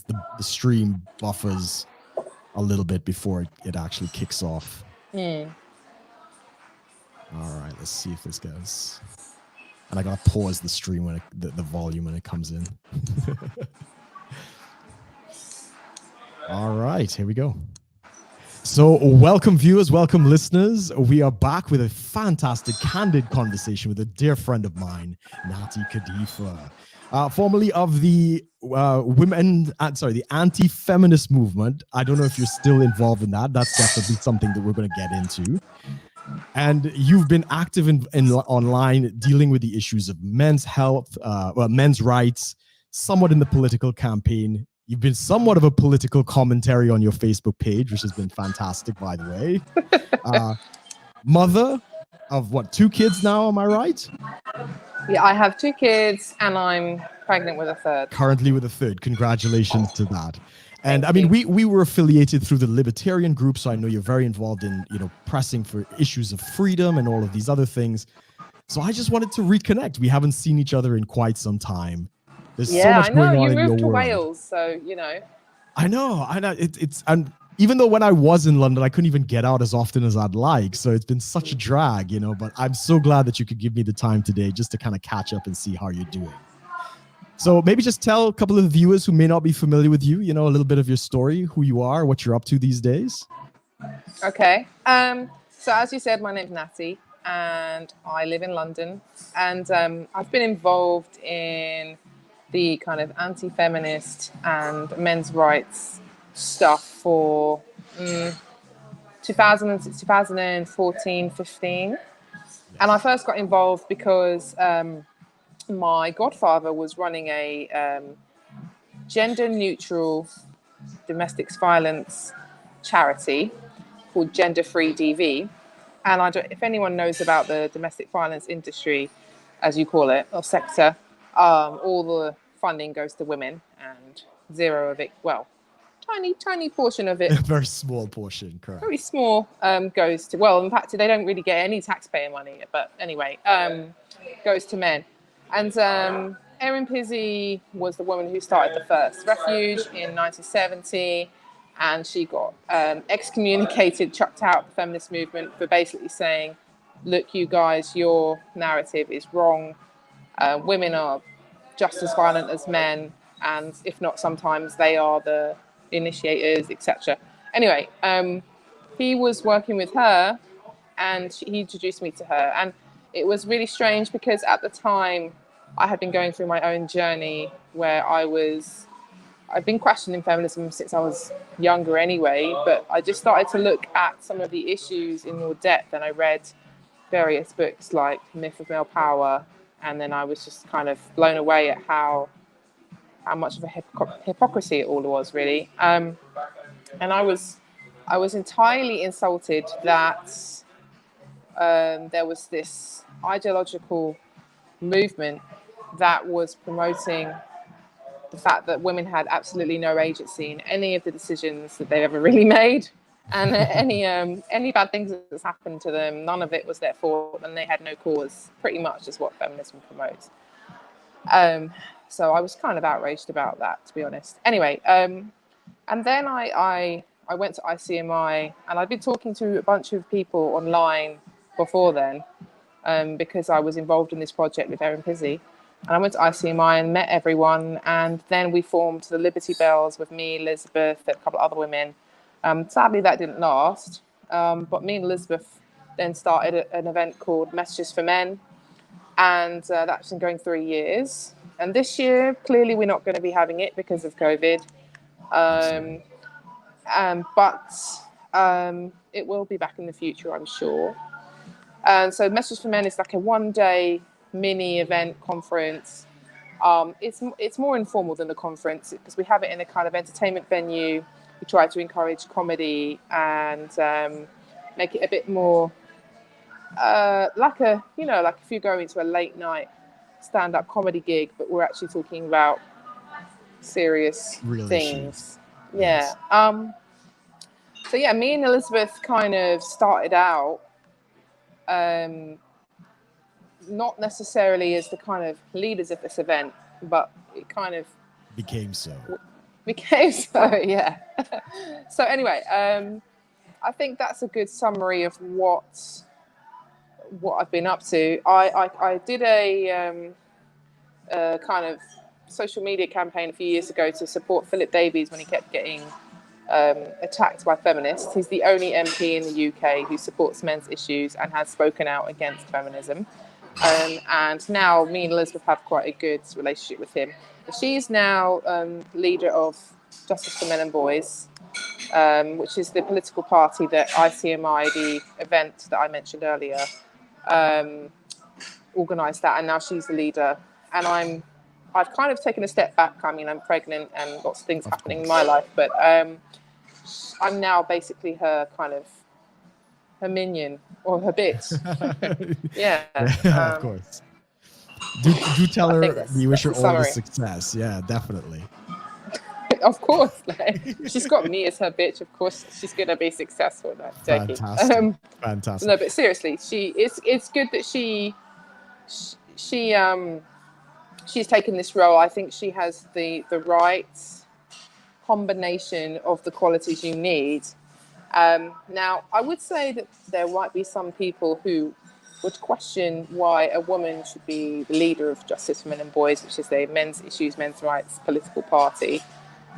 the stream buffers a little bit before it actually kicks off. All right, let's see if this goes. And I gotta pause the stream when the volume when it comes in. All right, here we go. So welcome viewers, welcome listeners. We are back with a fantastic, candid conversation with a dear friend of mine, Natty Kadifa, formerly of the the anti-feminist movement. I don't know if you're still involved in that. That's definitely something that we're going to get into. And you've been active in online dealing with the issues of men's health, men's rights, somewhat in the political campaign. You've been somewhat of a political commentary on your Facebook page, which has been fantastic, by the way. Mother of what, 2 kids now, am I right? Yeah, I have 2 kids and I'm pregnant with a 3rd. Currently with a 3rd. Congratulations to that. And I mean, we were affiliated through the libertarian group, so I know you're very involved in, pressing for issues of freedom and all of these other things. So I just wanted to reconnect. We haven't seen each other in quite some time. There's so much going on in your world. You moved to Wales, so I know. And even though when I was in London, I couldn't even get out as often as I'd like. So it's been such a drag, but I'm so glad that you could give me the time today just to kind of catch up and see how you're doing. So maybe just tell a couple of the viewers who may not be familiar with you, a little bit of your story, who you are, what you're up to these days. Okay. So as you said, my name's Natty and I live in London. And I've been involved in the kind of anti-feminist and men's rights stuff for 2014, 15. And I first got involved because my godfather was running a gender-neutral domestic violence charity called Gender Free DV. And if anyone knows about the domestic violence industry, as you call it, or sector, all the funding goes to women and zero of it, tiny portion of it. A very small portion, correct. Very small goes to, in fact, they don't really get any taxpayer money, but anyway, goes to men. And Erin Pizzey was the woman who started the first refuge in 1970, and she got excommunicated, chucked out of the feminist movement for basically saying, look, you guys, your narrative is wrong. Women are just as violent as men, and if not, sometimes they are the initiators, etc. Anyway, he was working with her, and he introduced me to her, and it was really strange because at the time I had been going through my own journey where I've been questioning feminism since I was younger anyway, but I just started to look at some of the issues in more depth, and I read various books like Myth of Male Power, and then I was just kind of blown away at how much of a hypocrisy it all was, really. And I was entirely insulted that there was this ideological movement that was promoting the fact that women had absolutely no agency in any of the decisions that they've ever really made, and any bad things that's happened to them, none of it was their fault, and they had no cause. Pretty much is what feminism promotes. So I was kind of outraged about that, to be honest. Anyway, and then I went to ICMI, and I'd been talking to a bunch of people online before then, because I was involved in this project with Erin Pizzey. And I went to ICMI and met everyone, and then we formed the Liberty Bells with me, Elizabeth, and a couple of other women. Sadly, that didn't last, but me and Elizabeth then started an event called Messages for Men, and that's been going 3 years. And this year, clearly, we're not going to be having it because of COVID, but it will be back in the future, I'm sure. And so Messages for Men is like a one-day mini event conference. It's more informal than a conference because we have it in a kind of entertainment venue. We try to encourage comedy and make it a bit more like if you go into a late night stand-up comedy gig, but we're actually talking about serious real things. Issues. Yes. Yeah. So yeah, me and Elizabeth kind of started out not necessarily as the kind of leaders of this event, but it kind of became so. became so, yeah. So anyway, I think that's a good summary of what I've been up to. I did a kind of social media campaign a few years ago to support Phillip Davies when he kept getting attacked by feminists. He's the only MP in the UK who supports men's issues and has spoken out against feminism. And now me and Elizabeth have quite a good relationship with him. She's now leader of Justice for Men and Boys, which is the political party that ICMI, the event that I mentioned earlier, organised that, and now she's the leader. And I've kind of taken a step back. I mean, I'm pregnant and lots of things happening in my life, but I'm now basically her minion or her bit. Yeah. Of course. Do tell her we wish her all the summary. success. Yeah, definitely. Of course, like, she's got me as her bitch. Of course, she's gonna be successful. No, joking. Fantastic. Fantastic. No, but seriously, it's good that she's taken this role. I think she has the right combination of the qualities you need. Now, I would say that there might be some people who would question why a woman should be the leader of Justice for Men and Boys, which is a men's issues, men's rights political party.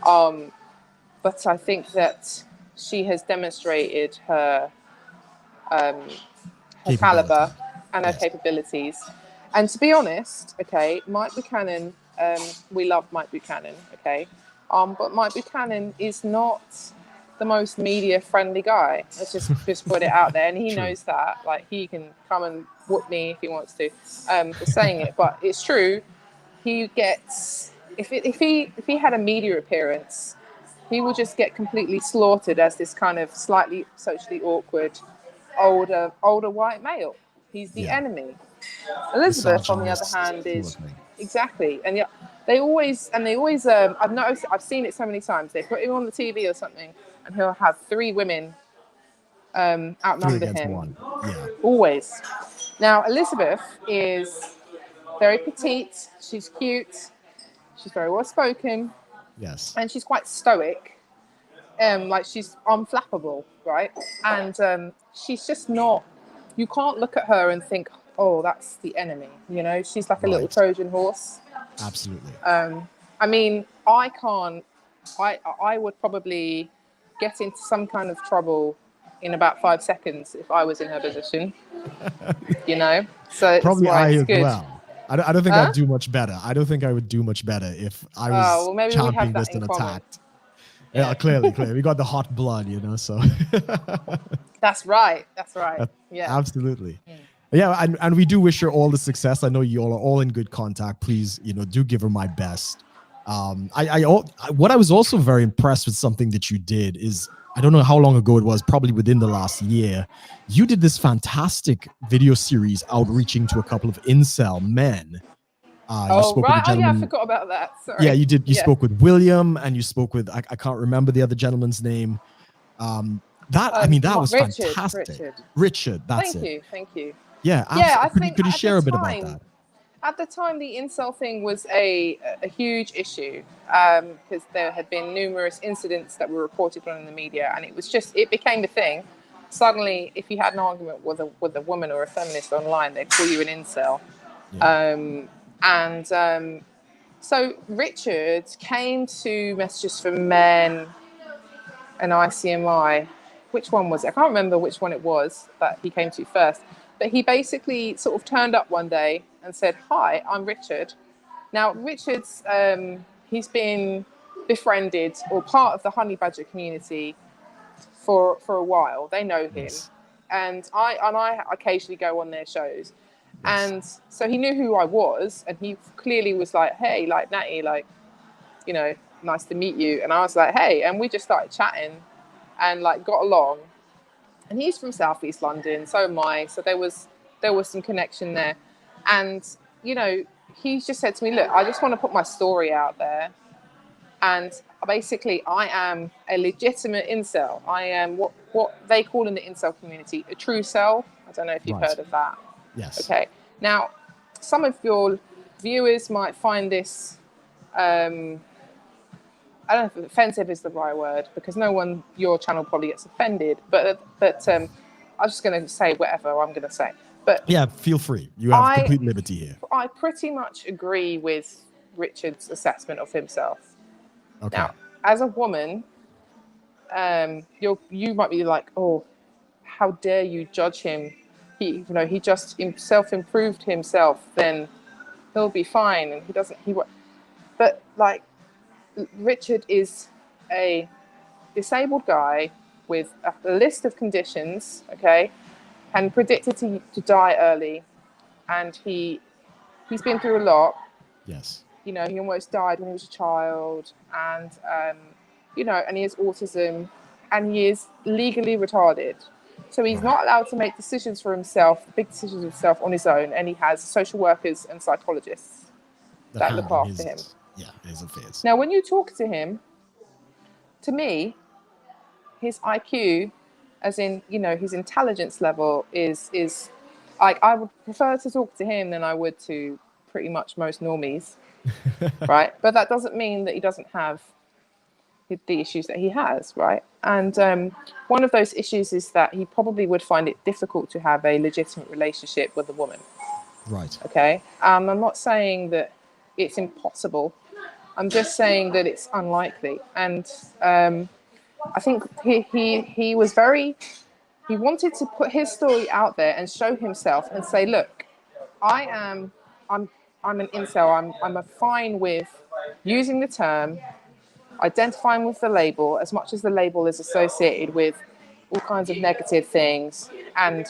But I think that she has demonstrated her caliber and her capabilities. And to be honest, okay, Mike Buchanan, we love Mike Buchanan, okay, but Mike Buchanan is not the most media-friendly guy. Let's just put it out there, and he knows that. Like, he can come and whoop me if he wants to for saying it, but it's true. He gets if he had a media appearance, he will just get completely slaughtered as this kind of slightly socially awkward older white male. He's the enemy. Elizabeth, on the other hand, is exactly, and yeah, they always I've noticed, I've seen it so many times. They put him on the TV or something, and he'll have three women outnumber him. Yeah. Always. Now, Elizabeth is very petite. She's cute. She's very well spoken. Yes. And she's quite stoic. Like, she's unflappable, right? And she's just not. You can't look at her and think, oh, that's the enemy. You know, she's like a little Trojan horse. Absolutely. I mean, I can't. I would probably get into some kind of trouble in about 5 seconds if I was in her position. You know, so probably it's why it's good. Well, I don't think I'd do much better. I don't think I would do much better if I was championing this and attacked. Yeah, clearly, we got the hot blood, you know. So that's right. Yeah, absolutely. Yeah, and we do wish her all the success. I know you all are all in good contact. Please, you know, do give her my best. What I was also very impressed with, something that you did is, I don't know how long ago it was, probably within the last year, you did this fantastic video series outreaching to a couple of incel men. You spoke with a gentleman. Oh, yeah, I forgot about that. Sorry. Yeah, you did. You spoke with William, and you spoke with, I can't remember the other gentleman's name. That was fantastic. Richard, that's it. Thank you. Yeah, absolutely. Could you share a bit about that? At the time, the incel thing was a huge issue because there had been numerous incidents that were reported on in the media, and it became a thing. Suddenly, if you had an argument with a woman or a feminist online, they'd call you an incel. Yeah. So Richard came to Messages for Men and ICMI. Which one was it? I can't remember which one it was that he came to first. But he basically sort of turned up one day and said, "Hi, I'm Richard." Now, Richard's he's been befriended or part of the honey badger community for a while. They know him, and I occasionally go on their shows, and so he knew who I was, and he clearly was like, "Hey, like Natty, like, you know, nice to meet you." And I was like, "Hey," and we just started chatting, and like got along. And he's from Southeast London, so am I. So there was some connection there. And, you know, he just said to me, "Look, I just want to put my story out there. And basically, I am a legitimate incel. I am what they call in the incel community a true cell." I don't know if you've heard of that. Yes. Okay. Now, some of your viewers might find this I don't know if offensive is the right word, because no one, your channel probably gets offended, but I'm just going to say whatever I'm going to say. But yeah, feel free. You have complete liberty here. I pretty much agree with Richard's assessment of himself. Okay. Now, as a woman, you might be like, oh, how dare you judge him? He just self-improved himself, then he'll be fine, and but like, Richard is a disabled guy with a list of conditions, okay, and predicted to die early, and he's been through a lot. Yes. He almost died when he was a child, and and he has autism, and he is legally retarded. So he's not allowed to make decisions for himself, big decisions for himself on his own, and he has social workers and psychologists that look after him. Yeah, his affairs. Now, when you talk to him, to me, his IQ, as in, his intelligence level is like, I would prefer to talk to him than I would to pretty much most normies, right? But that doesn't mean that he doesn't have the issues that he has, right? And one of those issues is that he probably would find it difficult to have a legitimate relationship with a woman. Right. Okay. I'm not saying that it's impossible. I'm just saying that it's unlikely. And I think he wanted to put his story out there and show himself and say, look, I'm an incel. I'm fine with using the term, identifying with the label, as much as the label is associated with all kinds of negative things and,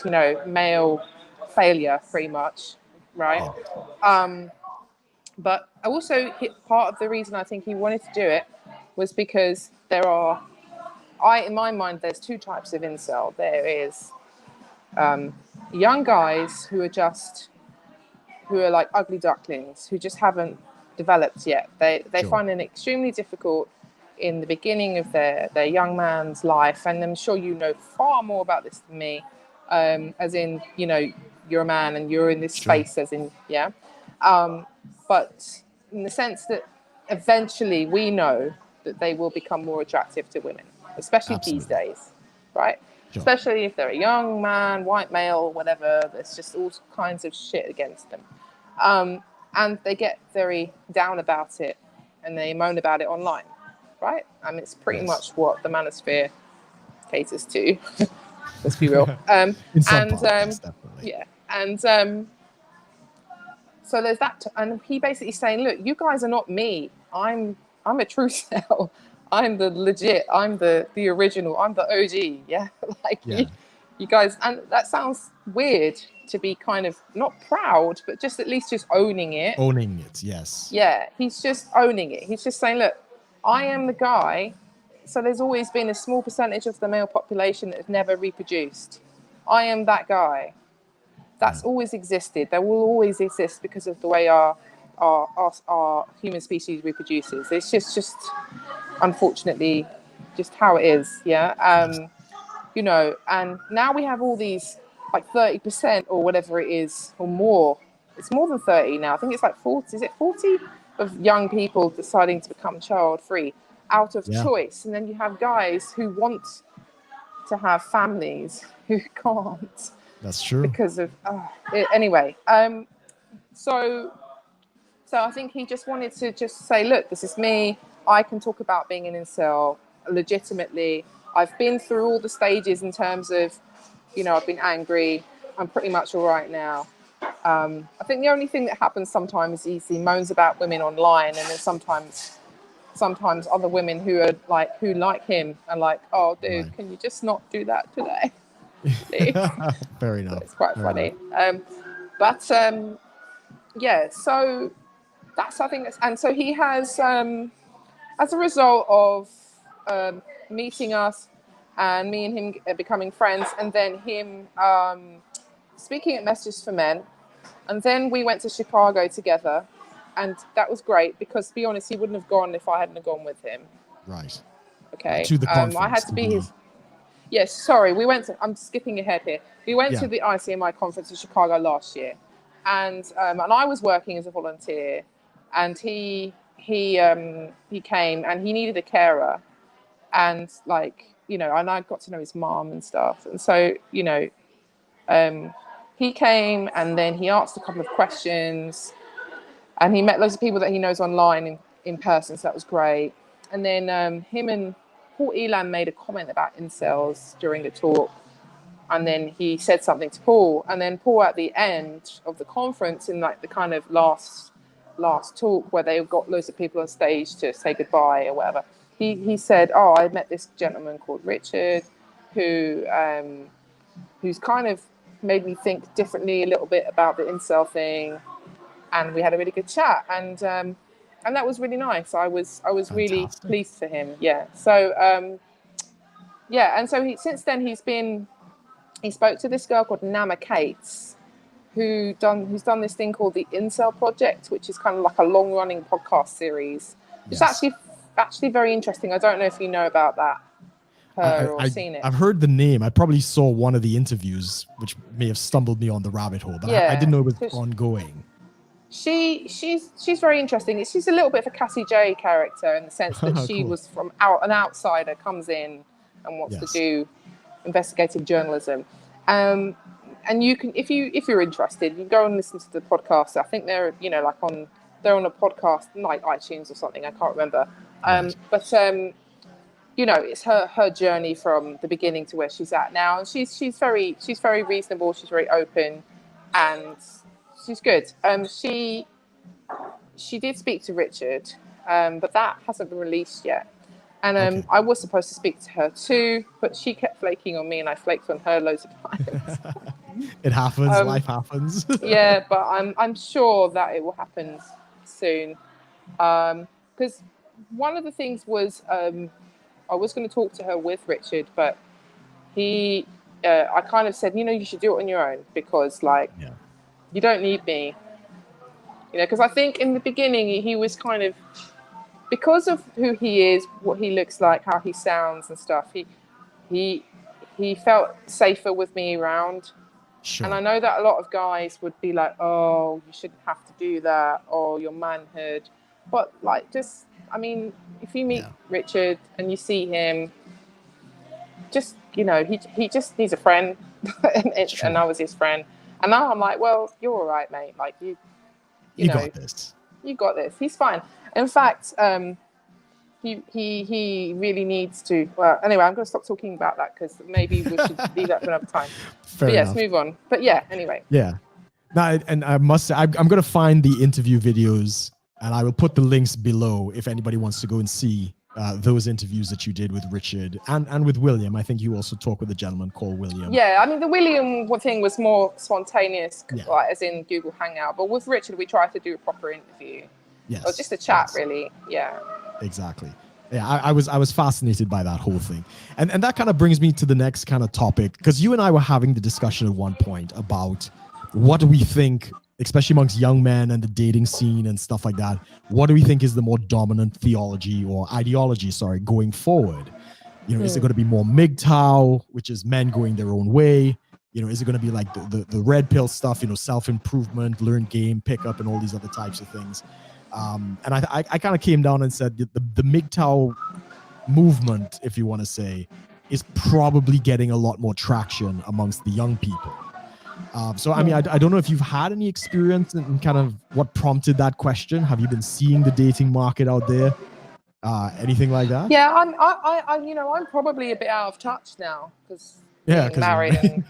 male failure, pretty much, right? But also, part of the reason I think he wanted to do it was because in my mind, there's two types of incel. There is young guys who are like ugly ducklings, who just haven't developed yet. They find it extremely difficult in the beginning of their young man's life, and I'm sure you know far more about this than me, as in, you're a man and you're in this space, as in, yeah. But in the sense that eventually we know that they will become more attractive to women, especially these days, right? Sure. Especially if they're a young man, white male, whatever. There's just all kinds of shit against them. And they get very down about it, and they moan about it online, right? I mean, it's pretty much what the manosphere caters to. Let's be real. In some parts, definitely. Yeah. And so there's that. And he basically saying, look, you guys are not me. I'm a true cell. I'm the legit. I'm the original. I'm the OG. Yeah. You guys. And that sounds weird to be kind of not proud, but just at least just owning it. Owning it, yes. Yeah. He's just owning it. He's just saying, look, I am the guy. So there's always been a small percentage of the male population that have never reproduced. I am that guy. That's always existed. There will always exist because of the way our human species reproduces. It's just unfortunately just how it is. Yeah. And now we have all these like 30% or whatever it is, or more. It's more than 30 now. I think it's like 40. Is it 40 of young people deciding to become child free out of choice? And then you have guys who want to have families who can't. That's true. Because of anyway. So I think he just wanted to just say, look, this is me. I can talk about being an incel legitimately. I've been through all the stages in terms of, I've been angry. I'm pretty much all right now. I think the only thing that happens sometimes is he moans about women online, and then sometimes other women who like him are like, oh, dude, can you just not do that today? Fair enough. It's quite funny. So that's, I think, and so he has, as a result of meeting us and me and him becoming friends, and then him speaking at Messages for Men, and then we went to Chicago together, and that was great because, to be honest, he wouldn't have gone if I hadn't have gone with him. Right. Okay. To the conference. I had to be his. Yes, sorry. I'm skipping ahead here. We went to the ICMI conference in Chicago last year, and I was working as a volunteer, and he he came and he needed a carer, and like, you know, and I got to know his mom and stuff, and so, you know, he came and then he asked a couple of questions, and he met loads of people that he knows online in person, so that was great. And then him and Paul Elam made a comment about incels during the talk, and then he said something to Paul, and then Paul at the end of the conference, in like the kind of last talk where they got loads of people on stage to say goodbye or whatever, he said, oh, I met this gentleman called Richard who's kind of made me think differently a little bit about the incel thing, and we had a really good chat, and that was really nice. I was really Fantastic. pleased for him. Yeah. So yeah, and so since then he spoke to this girl called Nama Cates, who's done this thing called the Incel Project, which is kind of like a long running podcast series. It's actually very interesting. I don't know if you know about that. Seen it. I've heard the name. I probably saw one of the interviews, which may have stumbled me on the rabbit hole, but I didn't know it was ongoing. She's very interesting. She's a little bit of a Cassie J character in the sense that she was from an outsider, comes in and wants to do investigative journalism. And you can, if you're interested, you can go and listen to the podcast. I think they're, you know, they're on a podcast like iTunes or something. I can't remember. But you know, it's her journey from the beginning to where she's at now, and she's very reasonable. She's very open, and she's good. She did speak to Richard, but that hasn't been released yet. And I was supposed to speak to her too, but she kept flaking on me, and I flaked on her loads of times. It happens. Life happens. Yeah, but I'm sure that it will happen soon. Because one of the things was, I was going to talk to her with Richard, but I kind of said, you know, you should do it on your own, because like, you don't need me, you know, because I think in the beginning he was kind of, because of who he is, what he looks like, how he sounds and stuff, he felt safer with me around. Sure. And I know that a lot of guys would be like, oh, you shouldn't have to do that, or your manhood. But like, just, I mean, if you meet Richard and you see him, just, you know, he just needs a friend. And I was his friend. And now I'm like, well, you're all right, mate. Like, you know, got this. You got this. He's fine. In fact, he really needs to. Well, anyway, I'm going to stop talking about that, because maybe we should leave that for another time. But yes, move on. But yeah, anyway. Yeah. Now, and I must say, I'm going to find the interview videos, and I will put the links below if anybody wants to go and see those interviews that you did with Richard and with William. I think you also talked with a gentleman called William. Yeah, I mean, the William thing was more spontaneous, like, as in Google Hangout. But with Richard, we tried to do a proper interview. Yes. Or just a chat, really. Yeah. Exactly. Yeah, I was fascinated by that whole thing. And that kind of brings me to the next kind of topic, because you and I were having the discussion at one point about what do we think, especially amongst young men and the dating scene and stuff like that, what do we think is the more dominant theology or ideology, going forward? You know, is it going to be more MGTOW, which is men going their own way? You know, is it going to be like the red pill stuff, you know, self-improvement, learn game, pickup, and all these other types of things? And I kind of came down and said that the MGTOW movement, if you want to say, is probably getting a lot more traction amongst the young people. So, I mean, I don't know if you've had any experience in kind of what prompted that question. Have you been seeing the dating market out there? Anything like that? Yeah, I'm you know, I'm probably a bit out of touch now, because married and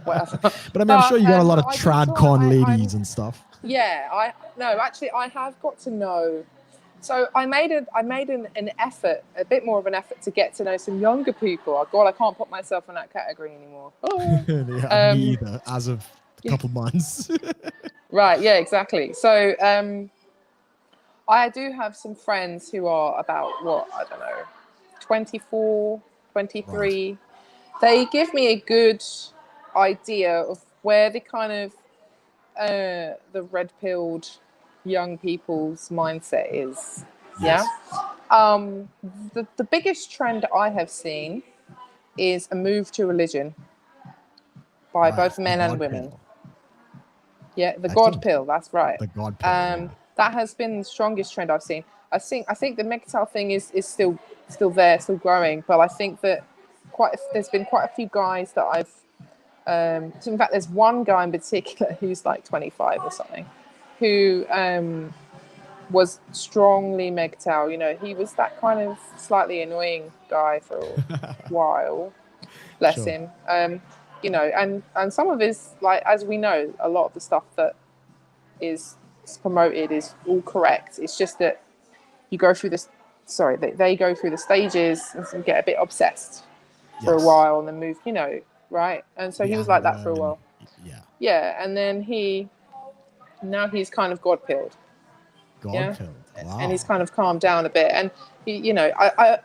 whatever. But I mean, I'm sure you got a lot of tradcon ladies and stuff. Yeah, I have got to know. So I made an effort, a bit more of an effort, to get to know some younger people. God, I can't put myself in that category anymore. Oh. Yeah, me either, as of a couple months. Right, yeah, exactly. So I do have some friends who are about, 24, 23. Right. They give me a good idea of where the kind of the red-pilled young people's mindset is. Yes. Yeah. The biggest trend I have seen is a move to religion by both men and women. Pill. Yeah, the God pill. That's right. The God pill. That has been the strongest trend I've seen. I think the MGTOW thing is still there, still growing. But I think that there's been quite a few guys that I've so in fact there's one guy in particular who's like 25 or something, who was strongly MGTOW. You know, he was that kind of slightly annoying guy for a while. Bless Sure. him. You know, and some of his, like, as we know, a lot of the stuff that is promoted is all correct. It's just that you go through this. Sorry, they go through the stages and get a bit obsessed for a Yes. while and then move. You know, right? And so The he was like that anger for a while. yeah. Yeah, and then now he's kind of God pilled. God filled. Wow. And he's kind of calmed down a bit. And he, you know, I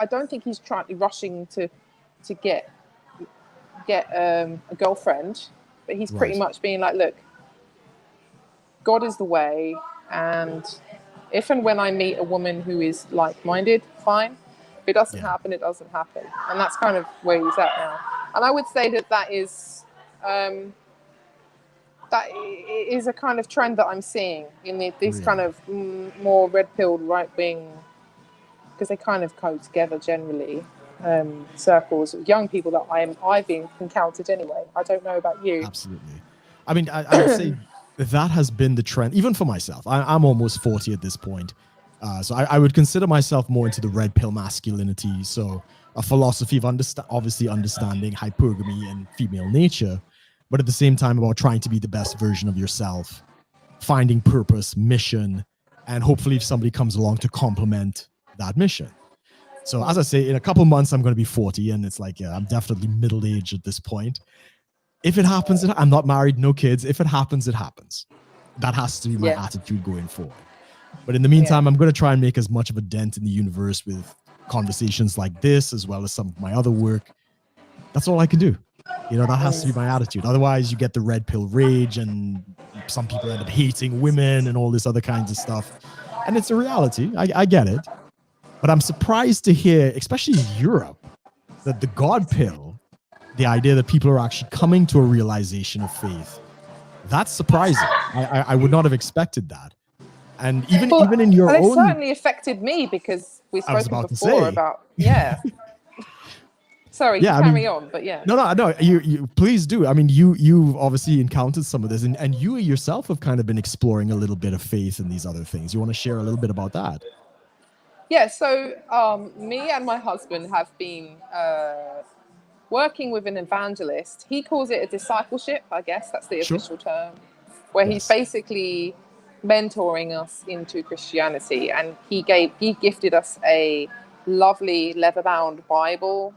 don't think he's rushing to get a girlfriend, but he's pretty much being like, look, God is the way, and if and when I meet a woman who is like-minded, fine. If it doesn't happen, it doesn't happen. And that's kind of where he's at now. And I would say that is that is a kind of trend that I'm seeing in these kind of more red-pilled right-wing, because they kind of go together generally, circles of young people that I've been encountered anyway. I don't know about you. Absolutely. I mean, I would say that has been the trend, even for myself. I'm almost 40 at this point. So I would consider myself more into the red pill masculinity. So a philosophy of obviously understanding hypergamy and female nature, but at the same time about trying to be the best version of yourself, finding purpose, mission, and hopefully if somebody comes along to complement that mission. So as I say, in a couple months, I'm going to be 40, and it's like, I'm definitely middle-aged at this point. If it happens, I'm not married, no kids. If it happens, it happens. That has to be my attitude going forward. But in the meantime, I'm going to try and make as much of a dent in the universe with conversations like this, as well as some of my other work. That's all I can do. You know, that has to be my attitude. Otherwise, you get the red pill rage, and some people end up hating women and all this other kinds of stuff. And it's a reality. I get it. But I'm surprised to hear, especially in Europe, that the God pill, the idea that people are actually coming to a realization of faith, that's surprising. I would not have expected that. And even in your own... It certainly affected me, because we've spoken before about... Yeah. Sorry, carry on, but yeah. No, you please do. I mean, you've obviously encountered some of this, and you yourself have kind of been exploring a little bit of faith and these other things. You want to share a little bit about that? Yeah, so me and my husband have been working with an evangelist. He calls it a discipleship, I guess that's the official term, where he's basically mentoring us into Christianity. And he gifted us a lovely leather-bound Bible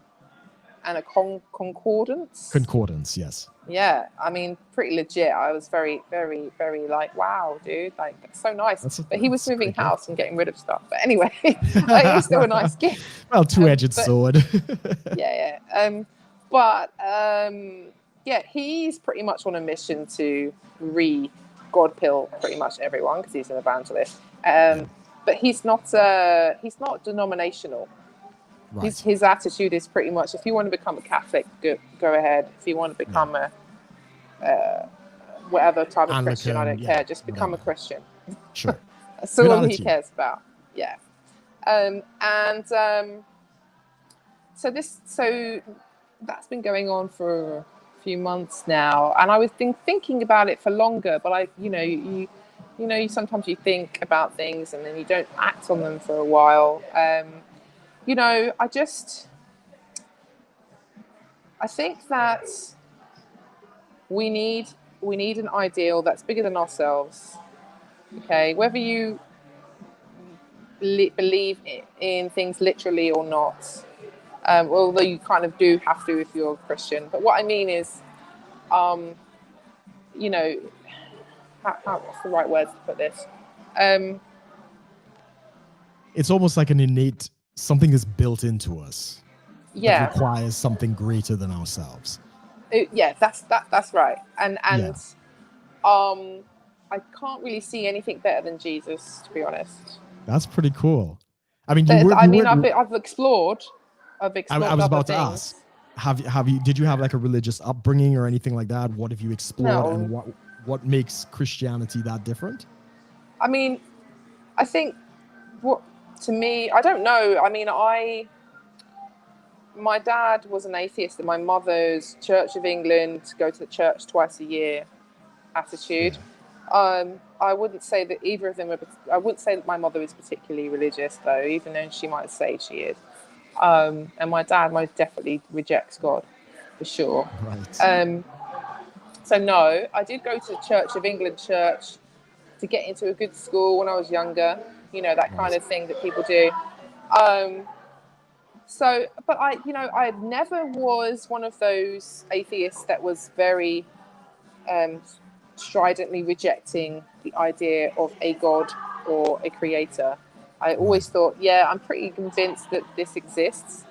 and a concordance. Concordance, yes. Yeah, I mean, pretty legit. I was very, very, very like, wow, dude, like, that's so nice. But he was moving house and getting rid of stuff. But anyway, it was still a nice gift. Well, two-edged sword. Yeah. Yeah, he's pretty much on a mission to God pill pretty much everyone, because he's an evangelist. But he's not denominational. Right. His attitude is pretty much, if you want to become a Catholic, go ahead. If you want to become a whatever type of Christian, I don't care. Just become a Christian. Sure. That's all he cares about. Yeah. So that's been going on for a few months now, and I was thinking about it for longer. But you sometimes you think about things and then you don't act on them for a while. I think that we need an ideal that's bigger than ourselves. Okay, whether you believe in things literally or not, although you kind of do have to if you're a Christian. But what I mean is, what's the right words to put this? It's almost like an innate something is built into us. That requires something greater than ourselves. That's right. And I can't really see anything better than Jesus, to be honest. That's pretty cool. I mean, I've explored. I was about to ask. Did you have like a religious upbringing or anything like that? What have you explored, and what makes Christianity that different? I mean, I think what to me, I don't know. I mean, my dad was an atheist, and my mother's Church of England, go to the church twice a year attitude. I wouldn't say that either of them are. I wouldn't say that my mother is particularly religious, though, even though she might say she is. And my dad most definitely rejects God, for sure. Right. So no, I did go to the Church of England church to get into a good school when I was younger. You know, that kind of thing that people do. So, but I never was one of those atheists that was very stridently rejecting the idea of a God or a creator. I always thought, yeah, I'm pretty convinced that this exists.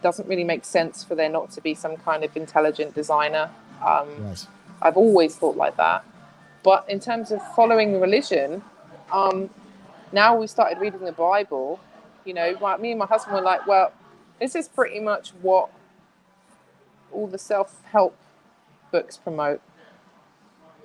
Doesn't really make sense for there not to be some kind of intelligent designer. Right. I've always thought like that. But in terms of following religion, now we started reading the Bible. You know, me and my husband were like, well, this is pretty much what all the self-help books promote.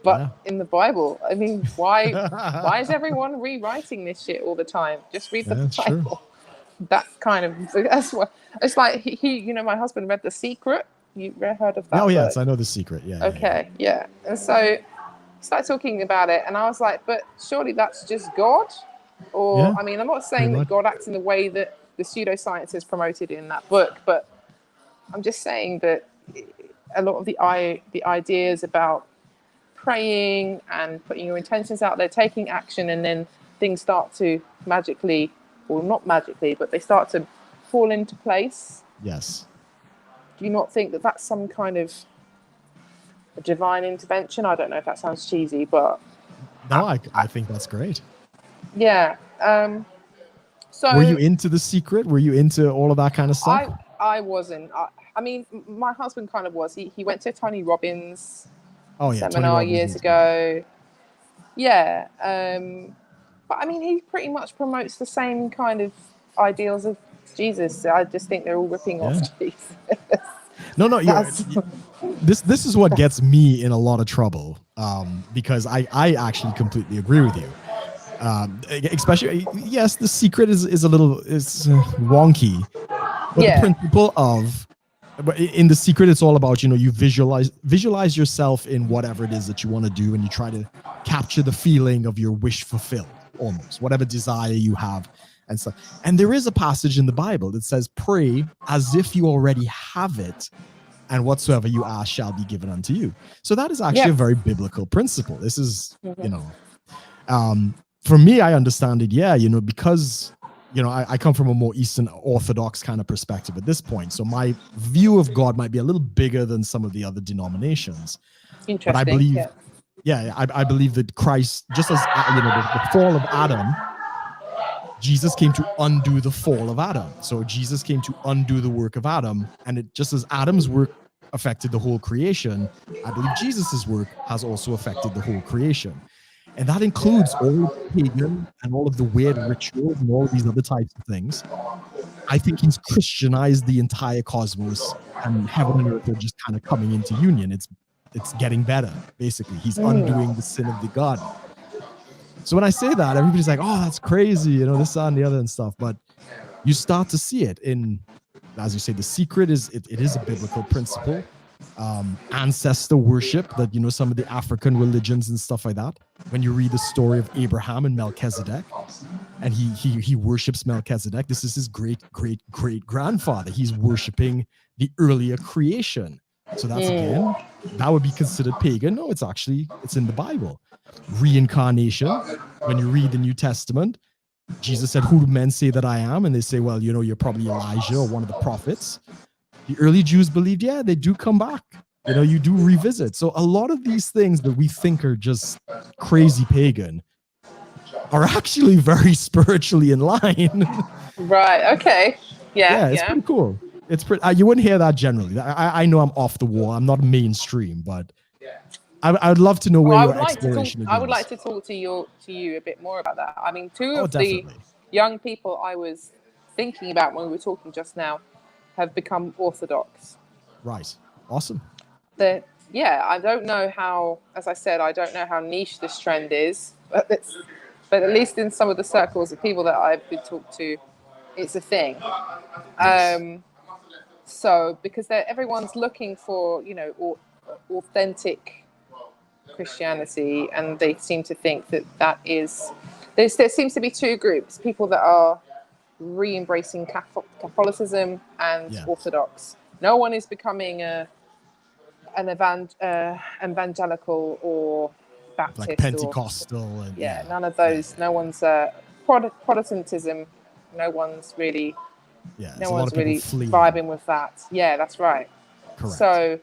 But in the Bible, I mean, why is everyone rewriting this shit all the time? Just read the Bible. True. That kind of, that's what it's like. He my husband read The Secret. You heard of that? Oh yes, I know The Secret. Yeah. Okay, yeah. And so started talking about it, and I was like, but surely that's just God? Or I mean, I'm not saying that God acts in the way that the pseudoscience is promoted in that book, but I'm just saying that a lot of the ideas about praying and putting your intentions out there, taking action, and then things start to magically, or not magically, but they start to fall into place. Yes. Do you not think that that's some kind of a divine intervention? I don't know if that sounds cheesy, but no, I think that's great. Yeah. So were you into The Secret? Were you into all of that kind of stuff? I wasn't. I mean, my husband kind of was. He went to Tony Robbins seminar years ago. Yeah. But I mean, he pretty much promotes the same kind of ideals of Jesus. I just think they're all ripping off Jesus. No, this is what gets me in a lot of trouble, because I actually completely agree with you. Especially, yes, The Secret is a little wonky, but the principle of, in The Secret, it's all about, you visualize yourself in whatever it is that you want to do, and you try to capture the feeling of your wish fulfilled, almost whatever desire you have and stuff. And there is a passage in the Bible that says, pray as if you already have it, and whatsoever you ask shall be given unto you. So that is actually a very biblical principle. This is, for me, I understand it, because, I come from a more Eastern Orthodox kind of perspective at this point. So my view of God might be a little bigger than some of the other denominations. Interesting. But I believe, I believe that Christ, just as, the fall of Adam, Jesus came to undo the fall of Adam. So Jesus came to undo the work of Adam. And it just as Adam's work affected the whole creation, I believe Jesus's work has also affected the whole creation. And that includes all of the pagan and all of the weird rituals and all of these other types of things. I think he's Christianized the entire cosmos, and heaven and earth are just kind of coming into union. It's getting better, basically. He's undoing the sin of the garden. So when I say that, everybody's like, oh, that's crazy, this, that, and the other and stuff. But you start to see it in, as you say, The Secret is, it is a biblical principle. Ancestor worship that, some of the African religions and stuff like that. When you read the story of Abraham and Melchizedek, and he worships Melchizedek, this is his great grandfather. He's worshiping the earlier creation. So that's again, that would be considered pagan. No, it's in the Bible. Reincarnation. When you read the New Testament, Jesus said, who do men say that I am? And they say, well, you're probably Elijah or one of the prophets. The early Jews believed, they do come back. You do revisit. So a lot of these things that we think are just crazy pagan are actually very spiritually in line. Right. Okay. Yeah. It's pretty cool. It's pretty. You wouldn't hear that generally. I know I'm off the wall. I'm not mainstream, but I would love to know where your exploration is. I would like to talk to you a bit more about that. I mean, two of the young people I was thinking about when we were talking just now have become Orthodox. Right. Awesome. I don't know how, as I said, I don't know how niche this trend is, but but at least in some of the circles of people that I've been talked to, it's a thing. Yes. So because everyone's looking for, you know, authentic Christianity, and they seem to think that is there seems to be two groups: people that are re-embracing Catholicism and Yeah. Orthodox. No one is becoming an evangelical or Like Baptist or Pentecostal and yeah, yeah. none of Yeah. those. No one's Protestantism. No one's really Yeah. There's no a lot one's of people really fleeing. vibing with that. Yeah, that's right. Correct. So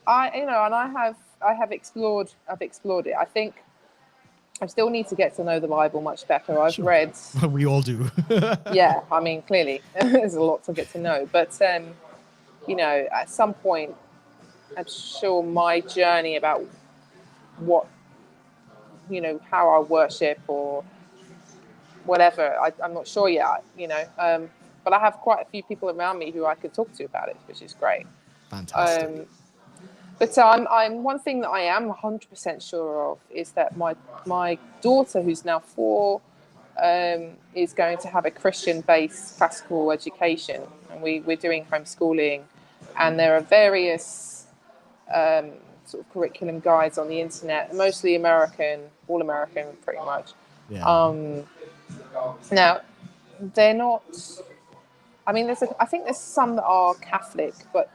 and I've explored it. I think I still need to get to know the Bible much better. I've Sure. read, We all do. yeah, I mean, clearly there's a lot to get to know, but you know, at some point, I'm sure my journey about what, you know, how I worship or whatever, I'm not sure yet, you know, but I have quite a few people around me who I could talk to about it, which is great. Fantastic. But I'm one thing that I am 100% sure of is that my daughter, who's now 4, is going to have a Christian-based classical education, and we're doing homeschooling, and there are various sort of curriculum guides on the internet, mostly American, all American, pretty much. Yeah. Now, they're not. I mean, I think there's some that are Catholic, but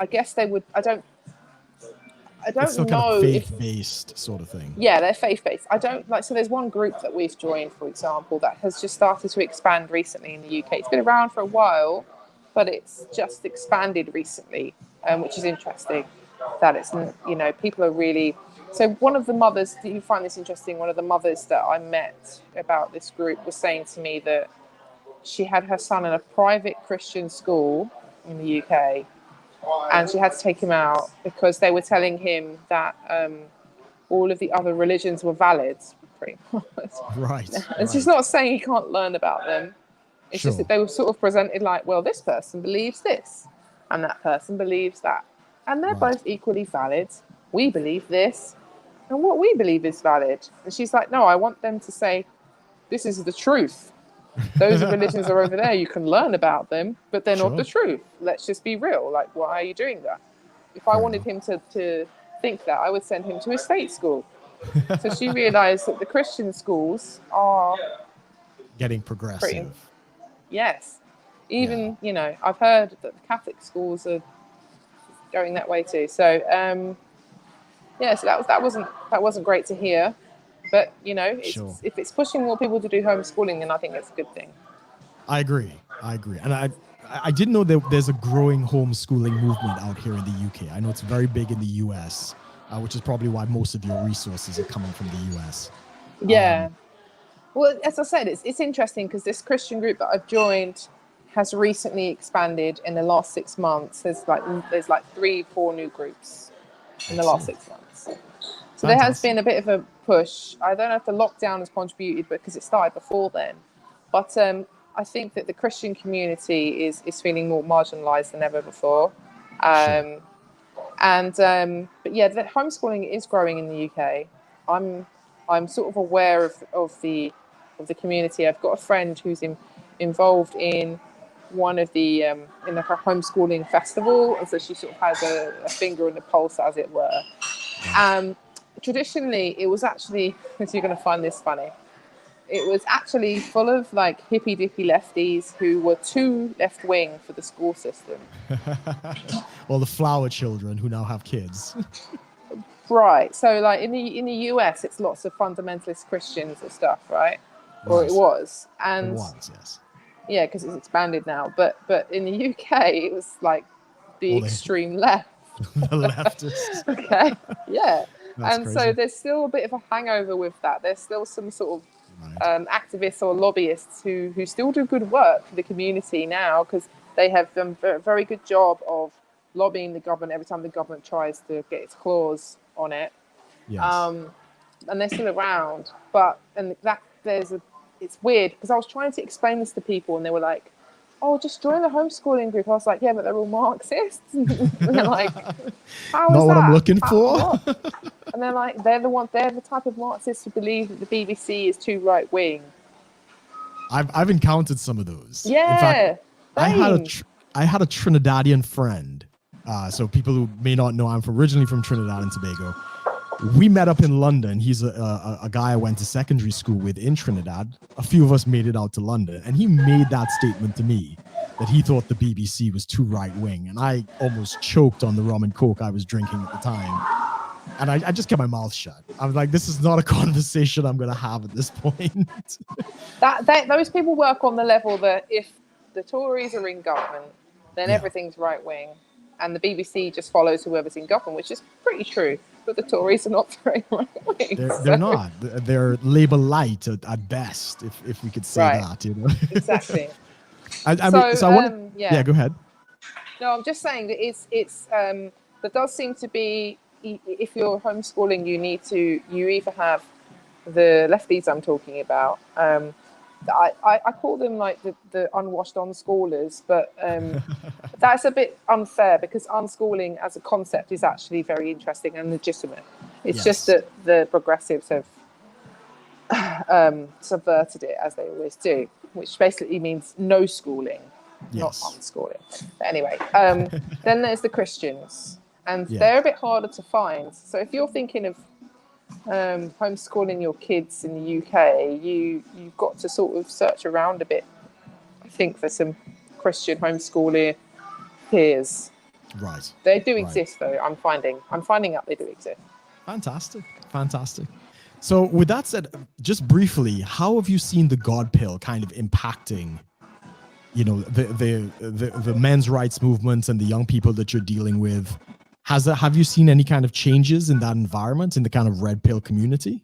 I guess they would. I It's still don't kind of know if. faith-based sort of thing. Yeah, they're faith-based. I don't like. So there's one group that we've joined, for example, that has just started to expand recently in the UK. It's been around for a while, but it's just expanded recently, which is interesting. That it's, you know, people are really. So one of the mothers, do you find this interesting? One of the mothers that I met about this group was saying to me that she had her son in a private Christian school in the UK, and she had to take him out because they were telling him that all of the other religions were valid, pretty much. Right. And she's not saying he can't learn about them. It's just Sure. that they were sort of presented like, well, this person believes this, and that person believes that, and they're Right. both equally valid. We believe this, and what we believe is valid. And she's like, no, I want them to say, this is the truth. Those religions are over there. You can learn about them, but they're not the Sure. truth. Let's just be real. Like, why are you doing that? If I Fair wanted enough. him to think that, I would send him to a state school. So she realized that the Christian schools are Getting pretty, progressive. yes. Yeah. Even, you know, I've heard that the Catholic schools are going that way too. So, yeah, so that wasn't great to hear. But, you know, Sure. if it's pushing more people to do homeschooling, then I think it's a good thing. I agree. And I didn't know that there's a growing homeschooling movement out here in the UK. I know it's very big in the US, which is probably why most of your resources are coming from the US. Yeah. Well, as I said, it's interesting because this Christian group that I've joined has recently expanded in the last 6 months. There's like 3-4 new groups in the last Excellent. 6 months. So there has Fantastic. been a bit of a push. I don't know if the lockdown has contributed, because it started before then. But I think that the Christian community is feeling more marginalised than ever before. Sure. But yeah, the homeschooling is growing in the UK. I'm sort of aware of the community. I've got a friend who's involved in one of the in like a homeschooling festival, and so she sort of has a finger in the pulse, as it were. Right. Traditionally, it was actually, so you're going to find this funny, it was actually full of like hippy dippy lefties who were too left wing for the school system. Well, the flower children who now have kids. Right. So like in the US, it's lots of fundamentalist Christians and stuff, right? Or it Right. was. It And was, yes. yeah, because it's expanded now. But in the UK, it was like the All extreme left. the leftists. Okay. Yeah. That's And so crazy. there's still a bit of a hangover with that. There's still some sort of Right. activists or lobbyists who still do good work for the community now, because they have done a very good job of lobbying the government every time the government tries to get its claws on it. Yes. And they're still around. But it's weird because I was trying to explain this to people, and they were like, oh, just join the homeschooling group. I was like, yeah, but they're all Marxists. And they're like, how Not is what that? I'm looking for. What? And they're like, they're the type of Marxists who believe that the BBC is too right wing. I've encountered some of those. Yeah, in fact, I same. had a Trinidadian friend. So people who may not know, I'm originally from Trinidad and Tobago. We met up in London. He's a guy I went to secondary school with in Trinidad. A few of us made it out to London, and he made that statement to me that he thought the BBC was too right wing, and I almost choked on the rum and coke I was drinking at the time. And I just kept my mouth shut. I was like, this is not a conversation I'm going to have at this point. Those people work on the level that if the Tories are in government, then everything's right wing, and the BBC just follows whoever's in government, which is pretty true. But the Tories are not very right wing. They're not. They're Labour light at best, if we could say that. You know. Exactly. I want. Yeah, go ahead. No, I'm just saying that it's there does seem to be, if you're homeschooling, you either have the lefties I'm talking about. I call them like the unwashed unschoolers, but that's a bit unfair because unschooling as a concept is actually very interesting and legitimate. It's just that the progressives have subverted it, as they always do, which basically means no schooling, not unschooling. But anyway, then there's the Christians, and they're a bit harder to find. So if you're thinking of homeschooling your kids in the UK, you've got to sort of search around a bit, I think, for some Christian homeschooler peers. Right. They do exist, though. I'm finding out they do exist. Fantastic. So with that said, just briefly, how have you seen the God pill kind of impacting, you know, the men's rights movements and the young people that you're dealing with? Have you seen any kind of changes in that environment, in the kind of red pill community?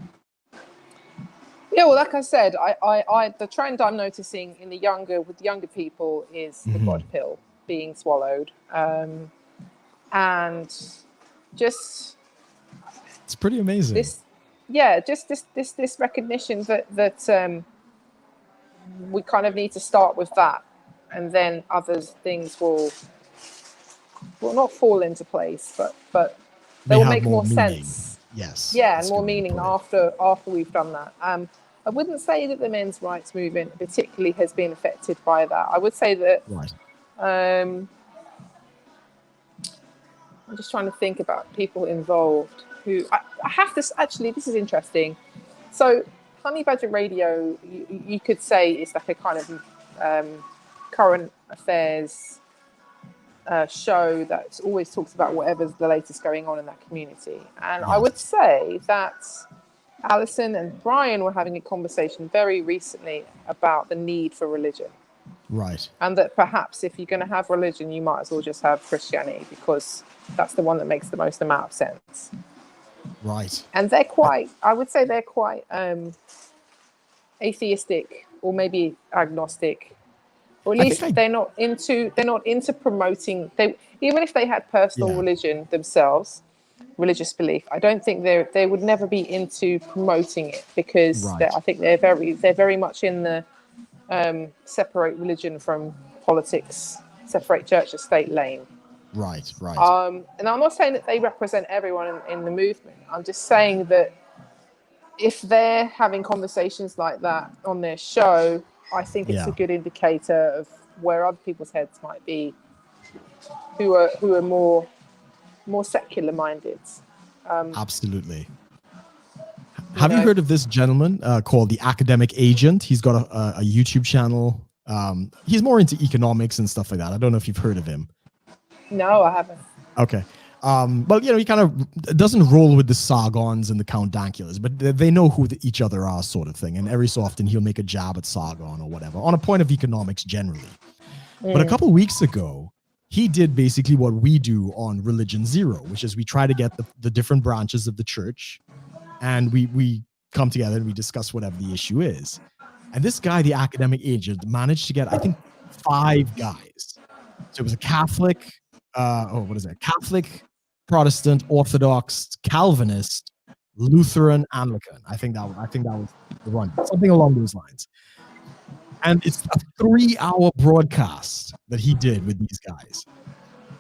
Yeah, well, like I said, I the trend I'm noticing with younger people is the God pill being swallowed, and just it's pretty amazing. This recognition that we kind of need to start with that, and then other things will not fall into place, but they will make more sense. Yes. Yeah, and more meaning after we've done that. I wouldn't say that the men's rights movement particularly has been affected by that. I would say that I'm just trying to think about people involved who I have to actually, this is interesting. So Honey Badger Radio, you could say is like a kind of current affairs show that always talks about whatever's the latest going on in that community. And I would say that Alison and Brian were having a conversation very recently about the need for religion. Right. And that perhaps if you're going to have religion, you might as well just have Christianity because that's the one that makes the most amount of sense. Right. And they're quite, I would say they're quite atheistic or maybe agnostic. Or at least they're not into promoting. Even if they had personal religion themselves, religious belief, I don't think they would never be into promoting it because I think they're very much in the separate religion from politics, separate church and state lane. Right. And I'm not saying that they represent everyone in the movement. I'm just saying that if they're having conversations like that on their show, I think it's a good indicator of where other people's heads might be, who are more secular minded. Absolutely. Have you heard of this gentleman called the Academic Agent? He's got a YouTube channel. He's more into economics and stuff like that. I don't know if you've heard of him. No, I haven't. Okay. Well, he kind of doesn't roll with the Sargons and the Count Danculas, but they know who each other are, sort of thing. And every so often he'll make a jab at Sargon or whatever on a point of economics generally. But a couple of weeks ago, he did basically what we do on Religion Zero, which is we try to get the different branches of the church and we come together and we discuss whatever the issue is. And this guy, the Academic Agent, managed to get, I think, 5 guys. So it was a Catholic, Catholic, Protestant, Orthodox, Calvinist, Lutheran, Anglican. I think that was the one, something along those lines. And it's a 3-hour broadcast that he did with these guys.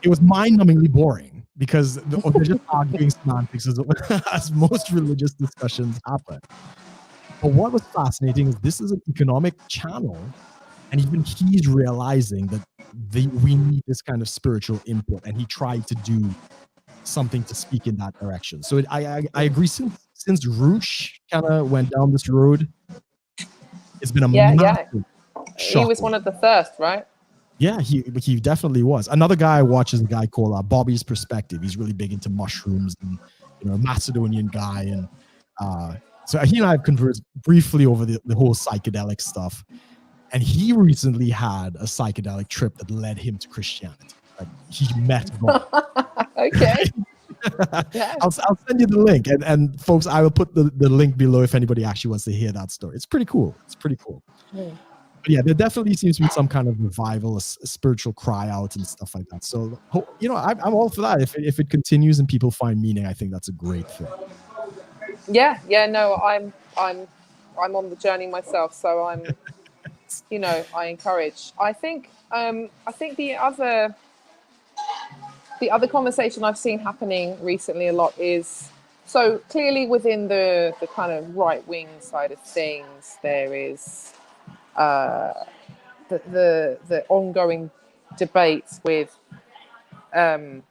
It was mind-numbingly boring because they're just arguing semantics as most religious discussions happen. But what was fascinating is this is an economic channel, and even he's realizing that we need this kind of spiritual input, and he tried to do something to speak in that direction. So I agree. Since Roosh kind of went down this road, it's been a massive He was one of the first, right? Yeah, he definitely was. Another guy I watch is a guy called Bobby's Perspective. He's really big into mushrooms, and a Macedonian guy, and so he and I have conversed briefly over the whole psychedelic stuff. And he recently had a psychedelic trip that led him to Christianity. Like, he met God. Okay. Yeah. I'll send you the link, and folks, I will put the link below if anybody actually wants to hear that story. It's pretty cool. But yeah, there definitely seems to be some kind of revival, a spiritual cry out and stuff like that. So, I'm all for that. If it continues and people find meaning, I think that's a great thing. Yeah. No, I'm on the journey myself, so I'm, I encourage. I think the other conversation I've seen happening recently a lot is, so clearly within the kind of right-wing side of things, there is the ongoing debates with the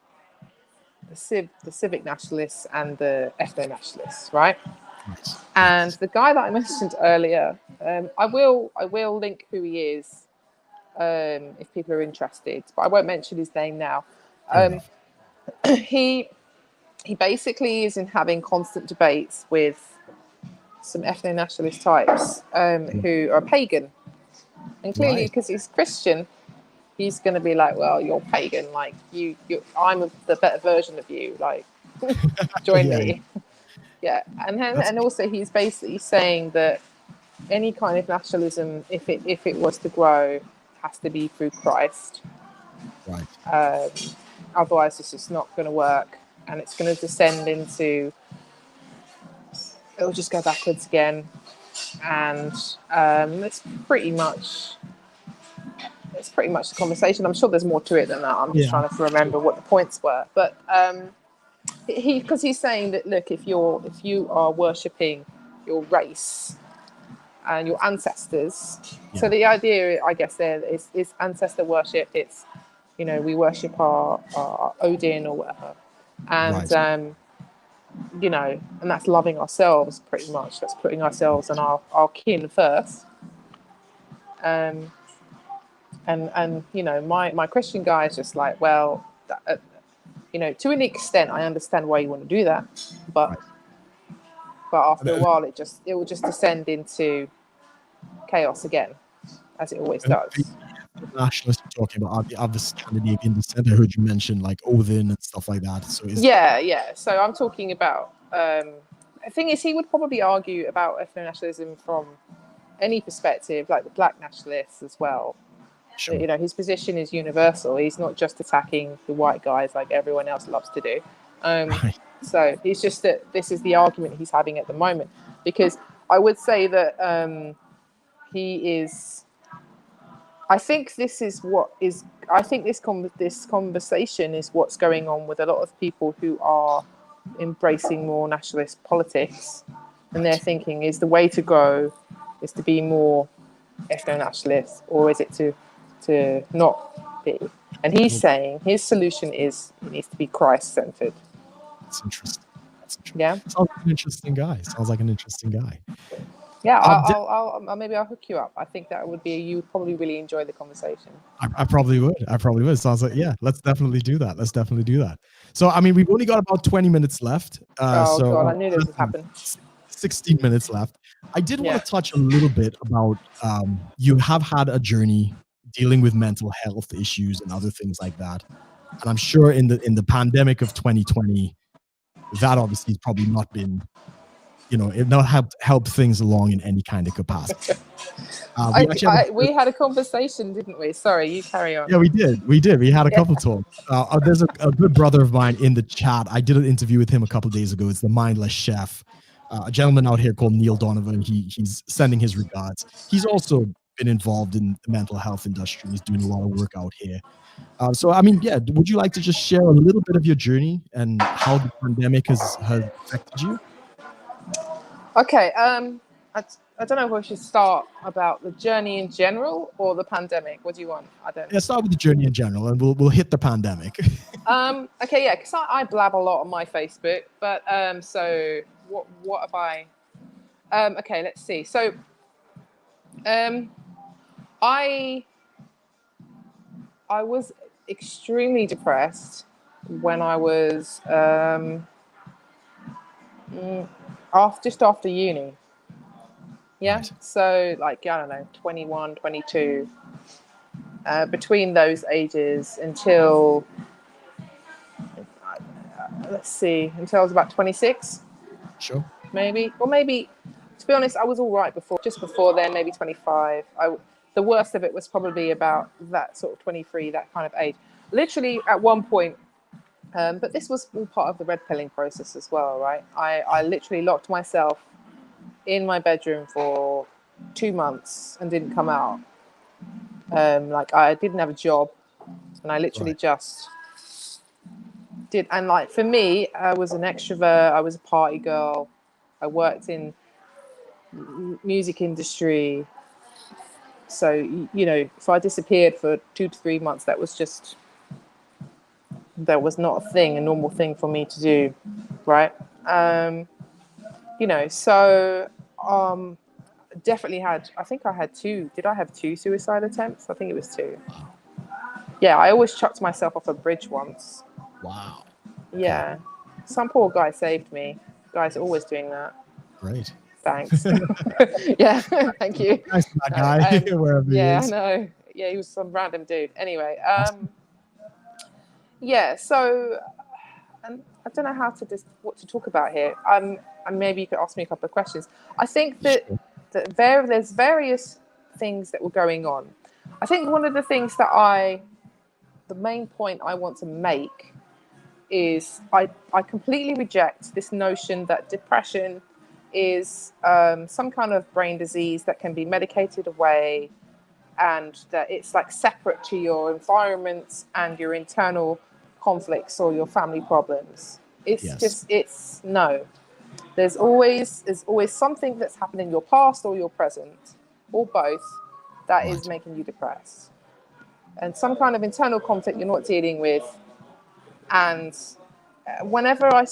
civic nationalists and the ethno-nationalists, right? And the guy that I mentioned earlier, I will link who he is if people are interested, but I won't mention his name now. He basically is having constant debates with some ethno-nationalist types who are pagan, and clearly because he's Christian, he's going to be like, well, you're pagan, like you I'm the better version of you, like join me. Yeah. And also he's basically saying that any kind of nationalism, if it was to grow, has to be through Christ, otherwise it's just not going to work, and it's going to descend into, it'll just go backwards again. And it's pretty much the conversation. I'm sure there's more to it than that. I'm just trying to remember what the points were. But because he's saying that, look, if you are worshipping your race and your ancestors, so the idea, I guess, there is ancestor worship. It's, we worship our Odin or whatever, and and that's loving ourselves, pretty much. That's putting ourselves and our kin first. And my Christian guy is just like, well, to an extent, I understand why you want to do that, but after a while, it will just descend into chaos again, as it always does. Nationalists talking about other Scandinavian descent. I heard you mention like Odin and stuff like that. So So I'm talking about. The thing is, he would probably argue about ethno-nationalism from any perspective, like the black nationalists as well. Sure. His position is universal. He's not just attacking the white guys like everyone else loves to do. So he's just that this is the argument he's having at the moment, because I would say that he is. I think this conversation is what's going on with a lot of people who are embracing more nationalist politics, and they're thinking, is the way to go is to be more ethno-nationalist, or is it to not be? And he's saying his solution is it needs to be Christ-centered. That's interesting. Yeah, sounds like an interesting guy. Yeah, I'll maybe I'll hook you up. I think that would be, you would probably really enjoy the conversation. I probably would. Sounds like, let's definitely do that. So, I mean, we've only got about 20 minutes left. God, I knew this would happen. 16 minutes left. I did want to touch a little bit about, you have had a journey dealing with mental health issues and other things like that. And I'm sure in the pandemic of 2020, that obviously has probably not been, it not helped things along in any kind of capacity. We had a conversation, didn't we? Sorry, you carry on. Yeah, we did. We had a couple talks. There's a good brother of mine in the chat. I did an interview with him a couple of days ago. It's the Mindless Chef, a gentleman out here called Neil Donovan. He's sending his regards. He's also been involved in the mental health industry. He's doing a lot of work out here. So, I mean, yeah, would you like to just share a little bit of your journey and how the pandemic has affected you? Okay. I don't know if we should start about the journey in general or the pandemic. What do you want? I don't. Yeah, start with the journey in general, and we'll hit the pandemic. Okay, yeah, because I blab a lot on my Facebook, but so what have I? Okay, let's see. So, I was extremely depressed when I was just after uni. Yeah, Right. so like I don't know, 21, 22. Between those ages until let's see, until I was about 26. Sure. Maybe, or maybe, to be honest, I was all right just before then, maybe 25. The worst of it was probably about that sort of 23, that kind of age. Literally at one point, but this was all part of the red pilling process as well, right? I literally locked myself in my bedroom for 2 months and didn't come out. Like I didn't have a job, and I literally Right. just did. And like for me, I was an extrovert. I was a party girl. I worked in music industry. So, if I disappeared for 2 to 3 months, that was not a normal thing for me to do. Right. So, definitely I think I had two. Did I have two suicide attempts? I think it was two. Wow. Yeah. I always chucked myself off a bridge once. Wow. Okay. Yeah. Some poor guy saved me. Guys are always doing that. Great. Thanks. Yeah, thank you. Thanks to that No, guy, wherever he yeah, I is. know. Yeah, he was some random dude. Anyway, yeah. So, and I don't know what to talk about here. And maybe you could ask me a couple of questions. I think that Sure. there's various things that were going on. I think one of the things the main point I want to make is I completely reject this notion that depression is some kind of brain disease that can be medicated away, and that it's like separate to your environment and your internal conflicts or your family problems. Yes. It's no. There's always something that's happened in your past or your present, or both, that is Right. making you depressed, and some kind of internal conflict you're not dealing with. And whenever I've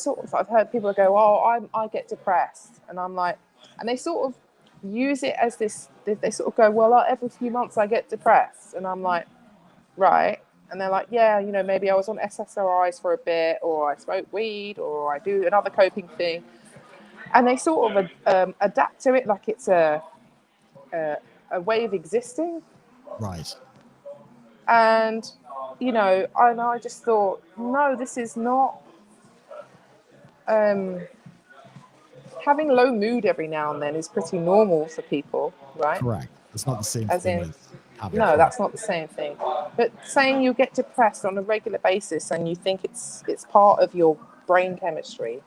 heard people go, "Oh, I get depressed," and I'm like, and they sort of use it as this. They sort of go, "Well, every few months I get depressed," and I'm like, "Right." And they're like, "Yeah, maybe I was on SSRIs for a bit, or I smoke weed, or I do another coping thing," and they sort of adapt to it like it's a way of existing. Right. And I just thought, no, this is not. Having low mood every now and then is pretty normal for people, right? Correct. It's not the same As thing in, as having no, fun. that's not the same thing. But saying you get depressed on a regular basis and you think it's part of your brain chemistry,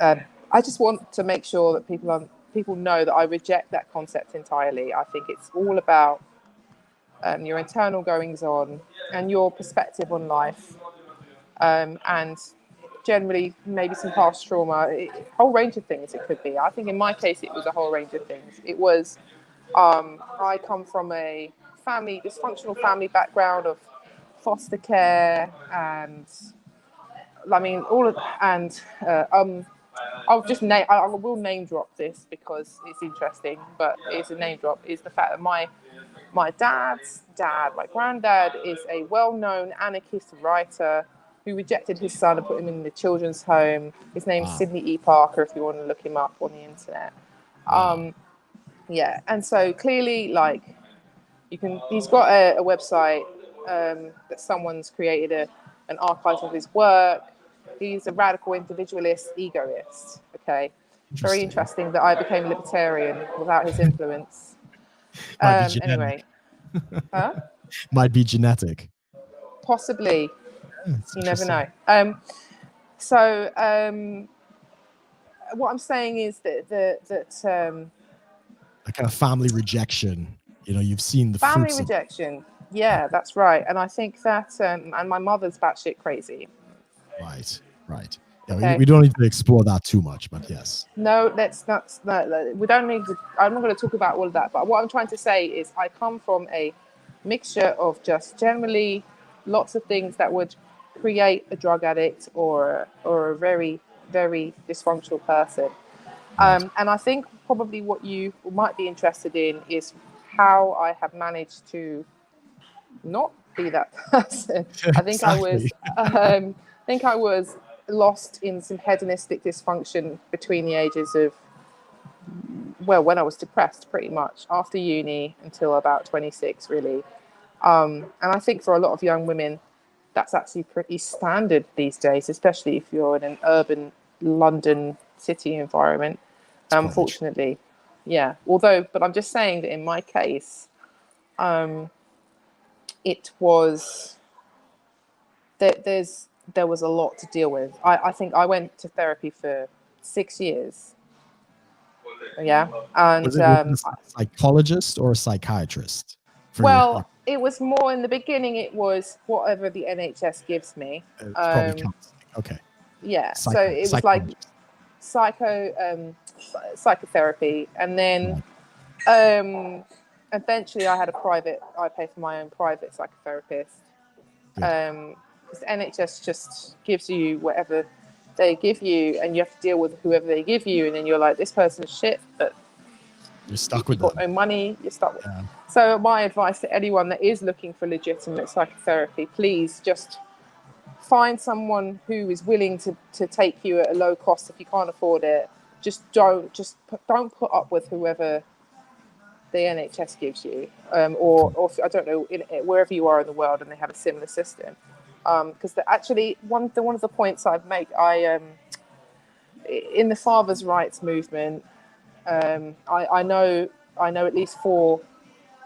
I just want to make sure that people know that I reject that concept entirely. I think it's all about your internal goings on and your perspective on life, and generally maybe some past trauma, a whole range of things it could be. I think in my case it was a whole range of things. It was I come from a dysfunctional family background of foster care, and I mean all of, and I will name drop this because it's interesting, but it's a name drop, is the fact that my dad's dad, my granddad, is a well-known anarchist writer who rejected his son and put him in the children's home. His name's Wow. Sidney E. Parker, if you want to look him up on the internet. Wow. Yeah, and so clearly, like, he's got a website that someone's created an archive of his work. He's a radical individualist, egoist. Okay, very Interesting. interesting that I became libertarian without his influence. Might be genetic. Anyway, huh? Might be genetic. Possibly, Yeah, it's you never interesting. know. So what I'm saying is that A kind of family rejection. you've seen the Family fruits of. rejection. Yeah, that's right. And I think that, and my mother's batshit crazy. Right. Yeah, Okay. we don't need to explore that too much, but yes. No, let's not. No, we don't need to. I'm not going to talk about all of that. But what I'm trying to say is, I come from a mixture of just generally lots of things that would create a drug addict or a very dysfunctional person. Right. And I think probably what you might be interested in is how I have managed to not be that person. I think Exactly. I think I was lost in some hedonistic dysfunction between the ages of, well, when I was depressed, pretty much after uni until about 26, really. And I think for a lot of young women, that's actually pretty standard these days, especially if you're in an urban London city environment. Probably true. Unfortunately, yeah. Although, but I'm just saying that in my case, it was there was a lot to deal with. I think I went to therapy for 6 years. Yeah, and Was it a psychologist or a psychiatrist for your well, it was more in the beginning. It was whatever the NHS gives me. it's probably counseling. Okay. Yeah, so it was like Psychologist. psychotherapy, and then Right. eventually I pay for my own private psychotherapist. Good. Because the NHS just gives you whatever they give you, and you have to deal with whoever they give you, and then you're like, this person's shit, but You're stuck you've with got them. no money, you're stuck with. Yeah. So my advice to anyone that is looking for legitimate psychotherapy, please just find someone who is willing to take you at a low cost if you can't afford it. Don't put up with whoever the NHS gives you, or I don't know, wherever you are in the world and they have a similar system. Because actually, one of the points I've made, in the fathers' rights movement, I know at least 4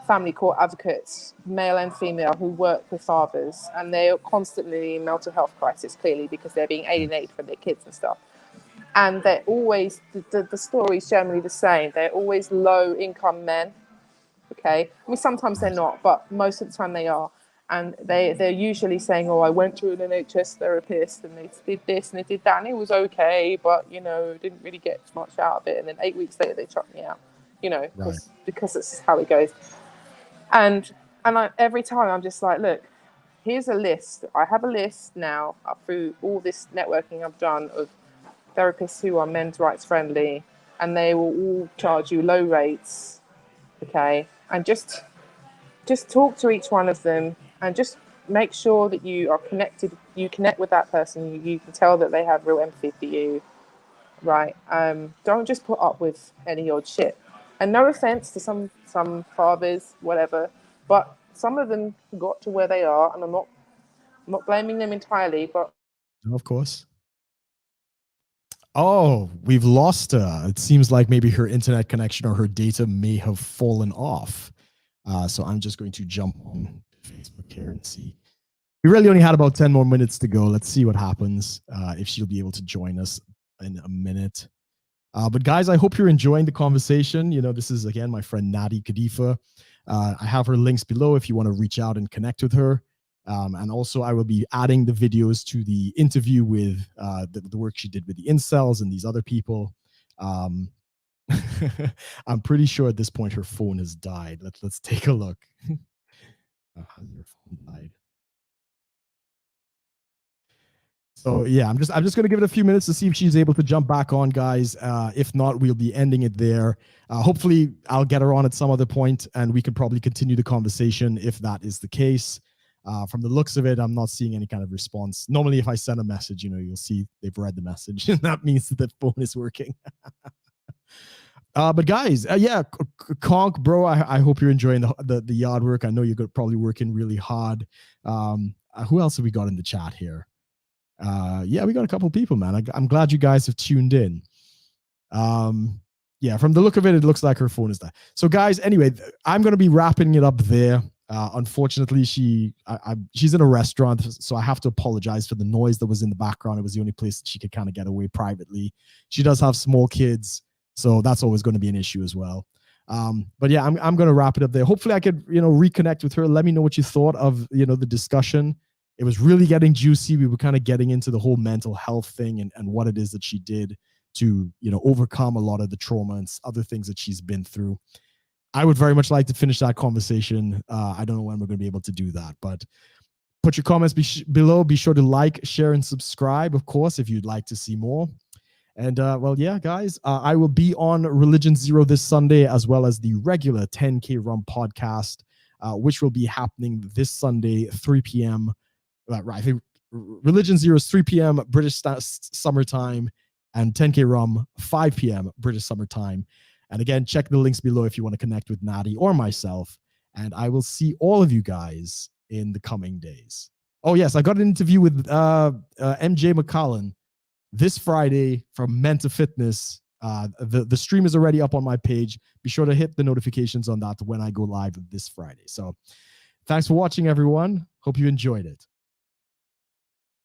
family court advocates, male and female, who work with fathers, and they're constantly in mental health crisis, clearly, because they're being alienated from their kids and stuff. And they're always, the story is generally the same. They're always low income men. Okay. I mean, sometimes they're Right. not, but most of the time they are. And they're usually saying, oh, I went to an NHS therapist and they did this and they did that and it was okay, but, didn't really get much out of it. And then 8 weeks later, they chucked me out, Right. because it's how it goes. And every time I'm just like, look, here's a list. I have a list now through all this networking I've done of therapists who are men's rights friendly, and they will all charge you low rates. Okay. And just talk to each one of them and just make sure that you are connected. You connect with that person. You can tell that they have real empathy for you. Right. Don't just put up with any odd shit. And no offense to some fathers, whatever, but some of them got to where they are, and I'm not blaming them entirely, but No, of course. Oh, we've lost her. It seems like maybe her internet connection or her data may have fallen off. So I'm just going to jump on Facebook here and see. We really only had about 10 more minutes to go. Let's see what happens, if she'll be able to join us in a minute. But guys, I hope you're enjoying the conversation. This is, again, my friend Natty Kadifa. I have her links below if you want to reach out and connect with her. And also, I will be adding the videos to the interview with the work she did with the incels and these other people. I'm pretty sure at this point her phone has died. Let's take a look. Her phone died. So yeah, I'm just gonna give it a few minutes to see if she's able to jump back on, guys. If not, we'll be ending it there. Hopefully, I'll get her on at some other point, and we could probably continue the conversation if that is the case. From the looks of it, I'm not seeing any kind of response. Normally, if I send a message, you'll see they've read the message, and that means that the phone is working. But guys, yeah, Conk, bro, I hope you're enjoying the yard work. I know you're probably working really hard. Who else have we got in the chat here? Yeah, we got a couple of people, man. I'm glad you guys have tuned in. Yeah, from the look of it, it looks like her phone is there. So guys, anyway, I'm going to be wrapping it up there. Unfortunately, she's in a restaurant, so I have to apologize for the noise that was in the background. It was the only place that she could kind of get away privately. She does have small kids, so that's always going to be an issue as well. But yeah, I'm going to wrap it up there. Hopefully I could, reconnect with her. Let me know what you thought of, the discussion. It was really getting juicy. We were kind of getting into the whole mental health thing and what it is that she did to, overcome a lot of the trauma and other things that she's been through. I would very much like to finish that conversation. I don't know when we're going to be able to do that, but put your comments below. Be sure to like, share, and subscribe, of course, if you'd like to see more. And well, yeah, guys, I will be on Religion Zero this Sunday, as well as the regular 10K Rum podcast, which will be happening this Sunday, 3 p.m. Right, I think Religion Zero is 3 p.m. British summertime, and 10K Rum 5 p.m. British summertime. And again, check the links below if you want to connect with Natty or myself. And I will see all of you guys in the coming days. Oh yes, I got an interview with MJ McCallan this Friday from Men to Fitness. The stream is already up on my page. Be sure to hit the notifications on that when I go live this Friday. So thanks for watching, everyone. Hope you enjoyed it.